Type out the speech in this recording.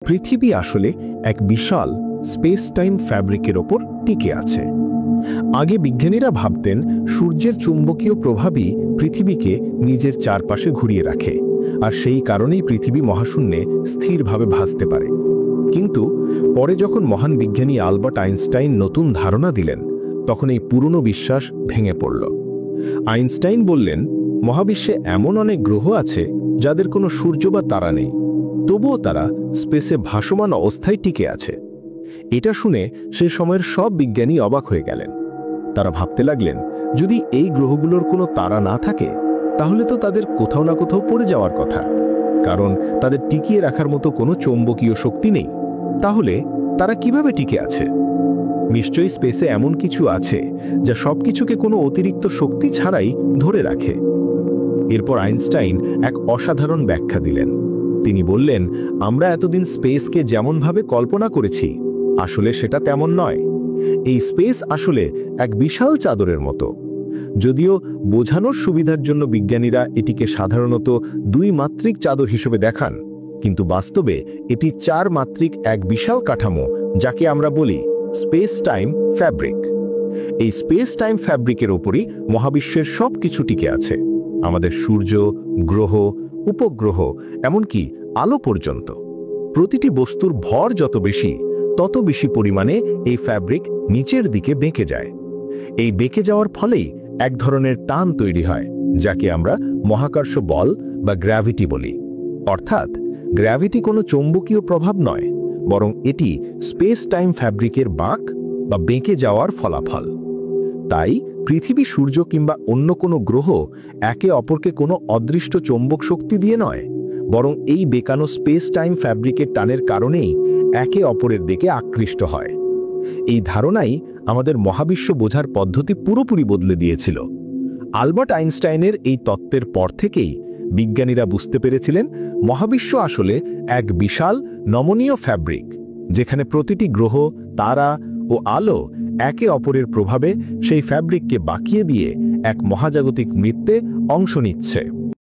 পৃথিবী আসলে এক বিশাল স্পেস টাইম ফ্যাব্রিকের ওপর টিকে আছে। আগে বিজ্ঞানীরা ভাবতেন সূর্যের চুম্বকীয় প্রভাবই পৃথিবীকে নিজের চারপাশে ঘুরিয়ে রাখে, আর সেই কারণেই পৃথিবী মহাশূন্যে স্থিরভাবে ভাসতে পারে। কিন্তু পরে যখন মহান বিজ্ঞানী আলবার্ট আইনস্টাইন নতুন ধারণা দিলেন, তখন এই পুরনো বিশ্বাস ভেঙে পড়ল। আইনস্টাইন বললেন, মহাবিশ্বে এমন অনেক গ্রহ আছে যাদের কোনো সূর্য বা তারা নেই, তবুও তারা স্পেসে ভাসমান অবস্থায় টিকে আছে। এটা শুনে সে সময়ের সব বিজ্ঞানী অবাক হয়ে গেলেন। তারা ভাবতে লাগলেন, যদি এই গ্রহগুলোর কোনো তারা না থাকে, তাহলে তো তাদের কোথাও না কোথাও পড়ে যাওয়ার কথা, কারণ তাদের টিকিয়ে রাখার মতো কোনো চৌম্বকীয় শক্তি নেই। তাহলে তারা কিভাবে টিকে আছে? নিশ্চয়ই স্পেসে এমন কিছু আছে যা সবকিছুকে কোনো অতিরিক্ত শক্তি ছাড়াই ধরে রাখে। এরপর আইনস্টাইন এক অসাধারণ ব্যাখ্যা দিলেন। তিনি বললেন, আমরা এতদিন স্পেসকে যেমনভাবে কল্পনা করেছি, আসলে সেটা তেমন নয়। এই স্পেস আসলে এক বিশাল চাদরের মতো। যদিও বোঝানোর সুবিধার জন্য বিজ্ঞানীরা এটিকে সাধারণত 2 মাত্রিক চাদর হিসেবে দেখান, কিন্তু বাস্তবে এটি 4 মাত্রিক এক বিশাল কাঠামো, যাকে আমরা বলি স্পেস টাইম ফ্যাব্রিক। এই স্পেস টাইম ফ্যাব্রিকের ওপরই মহাবিশ্বের সব কিছু টিকে আছে, আমাদের সূর্য, গ্রহ, উপগ্রহ, এমনকি আলো পর্যন্ত। প্রতিটি বস্তুর ভর যত বেশি, তত বেশি পরিমাণে এই ফ্যাব্রিক নিচের দিকে বেঁকে যায়। এই বেঁকে যাওয়ার ফলেই এক ধরনের টান তৈরি হয়, যাকে আমরা মহাকর্ষ বল বা গ্র্যাভিটি বলি। অর্থাৎ গ্র্যাভিটি কোনো চৌম্বকীয় প্রভাব নয়, বরং এটি স্পেস টাইম ফ্যাব্রিকের বাঁক বা বেঁকে যাওয়ার ফলাফল। তাই পৃথিবী, সূর্য কিংবা অন্য কোনো গ্রহ একে অপরকে কোনো অদৃষ্ট চৌম্বক শক্তি দিয়ে নয়, বরং এই বেঁকানো স্পেস টাইম ফ্যাব্রিকের টানের কারণেই একে অপরের দিকে আকৃষ্ট হয়। এই ধারণাই আমাদের মহাবিশ্ব বোঝার পদ্ধতি পুরোপুরি বদলে দিয়েছিল। আলবার্ট আইনস্টাইনের এই তত্ত্বের পর থেকেই বিজ্ঞানীরা বুঝতে পেরেছিলেন, মহাবিশ্ব আসলে এক বিশাল নমনীয় ফ্যাব্রিক, যেখানে প্রতিটি গ্রহ, তারা ও আলো একে অপরের প্রভাবে সেই ফ্যাব্রিককে বাঁকিয়ে দিয়ে এক মহাজাগতিক নৃত্যে অংশ নিচ্ছে।